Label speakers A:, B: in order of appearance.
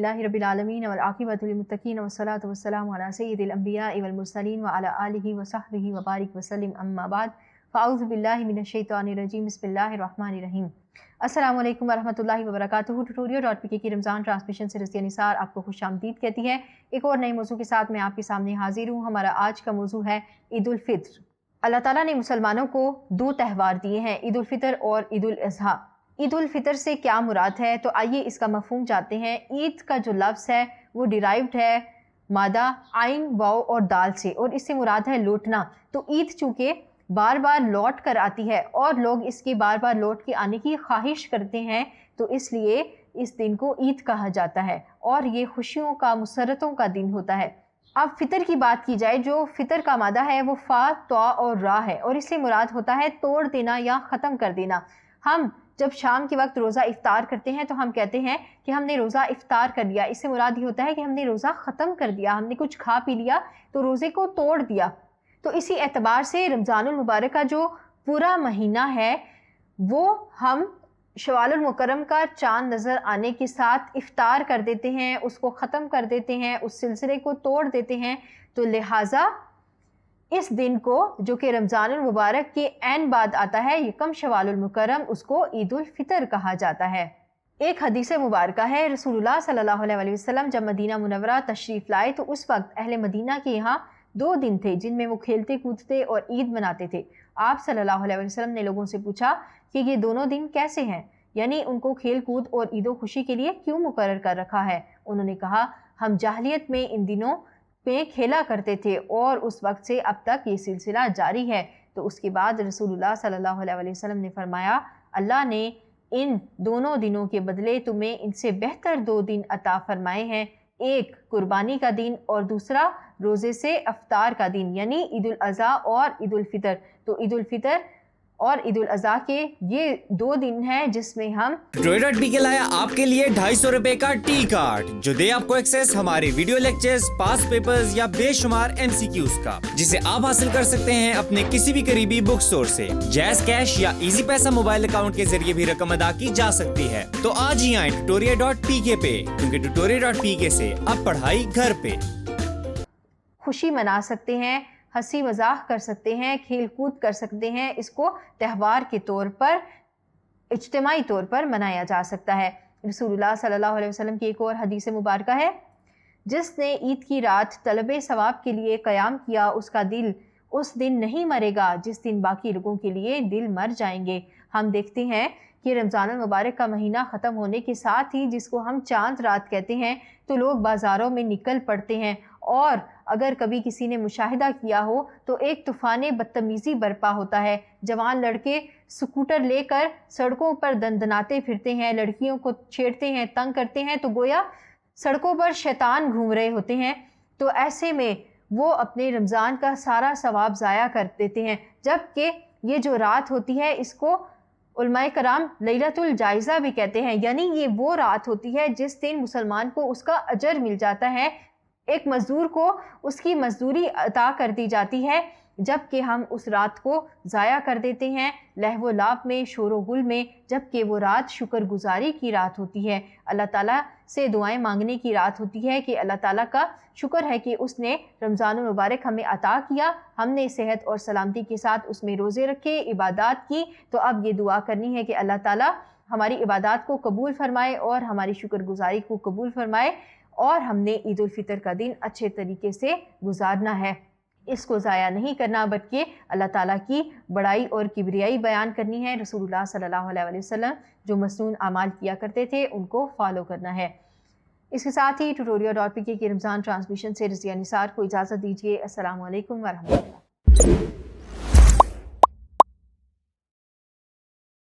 A: अल्हम्दुलिल्लाहि रब्बिल आलमीन वल आक़िबतु लिल मुत्तक़ीन वस्सलातु वस्सलामु अला सय्यिदिल अंबियाइ वल मुरसलीन व अला आलिहि व सहबिहि व बारिक वसल्लिम अम्मा बाद फ़अऊज़ु बिल्लाहि मिनश शैतानिर रजीम बिस्मिल्लाहिर रहमानिर रहीम। अस्सलामु अलैकुम व रहमतुल्लाहि व बरकातुहू। ट्यूटोरियल.pk की रमज़ान ट्रांसमिशन से रज़िया निसार आपको खुशामदीद कहती है। एक और नए मौजू के साथ मैं आपके सामने हाजिर हूँ। हमारा आज का मौजू है ईद उल फित्र। अल्लाह ताला ने मुसलमानों को दो त्यौहार दिए हैं, ईद उल फित्र और ईद उल अज़हा। ईद उल फित्र से क्या मुराद है, तो आइए इसका मफ़हूम जानते हैं। ईद का जो लफ्ज़ है वो डिराइव्ड है मादा आइन वाव और दाल से, और इससे मुराद है लौटना। तो ईद चूँकि बार बार लौट कर आती है और लोग इसके बार बार लौट के आने की ख्वाहिश करते हैं, तो इसलिए इस दिन को ईद कहा जाता है और ये खुशियों का, मुसरतों का दिन होता है। अब फितर की बात की जाए, जो फितर का मादा है वो फ़ा, त्वा और रा है, और इससे मुराद होता है तोड़ देना या ख़त्म कर देना। हम जब शाम के वक्त रोज़ा इफ्तार करते हैं तो हम कहते हैं कि हमने रोज़ा इफ्तार कर लिया। इससे मुराद ये होता है कि हमने रोज़ा ख़त्म कर दिया, हमने कुछ खा पी लिया तो रोज़े को तोड़ दिया। तो इसी एतबार से रमज़ानुल मुबारक का जो पूरा महीना है वो हम शवालुल मुकर्रम का चाँद नज़र आने के साथ इफ्तार कर देते हैं, उसको ख़त्म कर देते हैं, उस सिलसिले को तोड़ देते हैं। तो लिहाजा इस दिन को, जो कि रमज़ानुल मुबारक के ऐन बाद आता है, यकम शवालुल मुकर्रम, उसको ईद उल फितर कहा जाता है। एक हदीस मुबारका है, रसूलुल्लाह सल्लल्लाहु अलैहि वसल्लम जब मदीना मुनव्वरा तशरीफ़ लाए तो उस वक्त अहले मदीना के यहाँ 2 दिन थे जिनमें वो खेलते कूदते और ईद मनाते थे। आप सल्लल्लाहु अलैहि वसल्लम ने लोगों से पूछा कि ये दोनों दिन कैसे हैं, यानी उनको खेल कूद और ईदो खुशी के लिए क्यों मुकर्रर कर रखा है। उन्होंने कहा, हम जाहिलियत में इन दिनों पे खेला करते थे और उस वक्त से अब तक ये सिलसिला जारी है। तो उसके बाद रसूलुल्लाह सल्लल्लाहु अलैहि वसल्लम ने फरमाया, अल्लाह ने इन दोनों दिनों के बदले तुम्हें इनसे बेहतर 2 दिन अता फरमाए हैं, एक कुर्बानी का दिन और दूसरा रोज़े से अफ्तार का दिन, यानी ईद उल अज़हा और ईद उल फितर। तो ईद उल फितर और ईद उल अज़हा के ये 2 दिन हैं जिसमें हम
B: ट्यूटोरियल.pk लाया आपके लिए 250 रुपए का टी कार्ड, जो दे आपको एक्सेस हमारे वीडियो लेक्चर्स, पास्ट पेपर्स या बेशुमार MCQs का, जिसे आप हासिल कर सकते हैं अपने किसी भी करीबी बुक स्टोर से। जैज़ कैश या इजी पैसा मोबाइल अकाउंट के जरिए भी रकम अदा की जा सकती है। तो आज ही आए ट्यूटोरियल.pk पे, क्योंकि ट्यूटोरियल.pk से अब पढ़ाई घर पे।
A: खुशी मना सकते हैं, हंसी मजाक कर सकते हैं, खेल कूद कर सकते हैं। इसको त्यौहार के तौर पर, इज्तिमाई तौर पर मनाया जा सकता है। रसूलुल्लाह सल्लल्लाहु अलैहि वसल्लम की एक और हदीस मुबारका है, जिसने ईद की रात तलबे सवाब के लिए क़याम किया उसका दिल उस दिन नहीं मरेगा जिस दिन बाकी लोगों के लिए दिल मर जाएंगे। हम देखते हैं कि रमज़ानुल मुबारक का महीना ख़त्म होने के साथ ही, जिसको हम चांद रात कहते हैं, तो लोग बाज़ारों में निकल पड़ते हैं और अगर कभी किसी ने मुशाहिदा किया हो तो एक तूफ़ान बदतमीज़ी बरपा होता है। जवान लड़के स्कूटर लेकर सड़कों पर दंदनाते फिरते हैं, लड़कियों को छेड़ते हैं, तंग करते हैं, तो गोया सड़कों पर शैतान घूम रहे होते हैं। तो ऐसे में वो अपने रमज़ान का सारा सवाब ज़ाया कर देते हैं। जबकि ये जो रात होती है इसको उलमाए कराम लैलतुल जायज़ा भी कहते हैं, यानी ये वो रात होती है जिस दिन मुसलमान को उसका अजर मिल जाता है, एक मज़दूर को उसकी मजदूरी अता कर दी जाती है। जबकि हम उस रात को ज़ाया कर देते हैं लहवो लाभ में, शोरो गुल में, जबकि वो रात शुक्रगुजारी की रात होती है, अल्लाह ताला से दुआएं मांगने की रात होती है कि अल्लाह ताला का शुक्र है कि उसने रमज़ानुल मुबारक हमें अता किया, हमने सेहत और सलामती के साथ उसमें रोज़े रखे, इबादत की। तो अब ये दुआ करनी है कि अल्लाह ताला हमारी इबादत को कबूल फरमाए और हमारी शुक्रगुजारी को कबूल फरमाए, और हमने ईद उल फितर का दिन अच्छे तरीके से गुजारना है। इसको ज़ाया नहीं करना, बल्कि अल्लाह ताला की बड़ाई और किबरियाई बयान करनी है। रसूलुल्लाह सल्लल्लाहु अलैहि वसल्लम जो मसनून अमाल किया करते थे उनको फॉलो करना है। इसके साथ ही ट्यूटोरियल.pk की रमज़ान ट्रांसमिशन से रज़िया निसार को इजाज़त दीजिए। अस्सलामु अलैकुम व रहमतुल्लाह।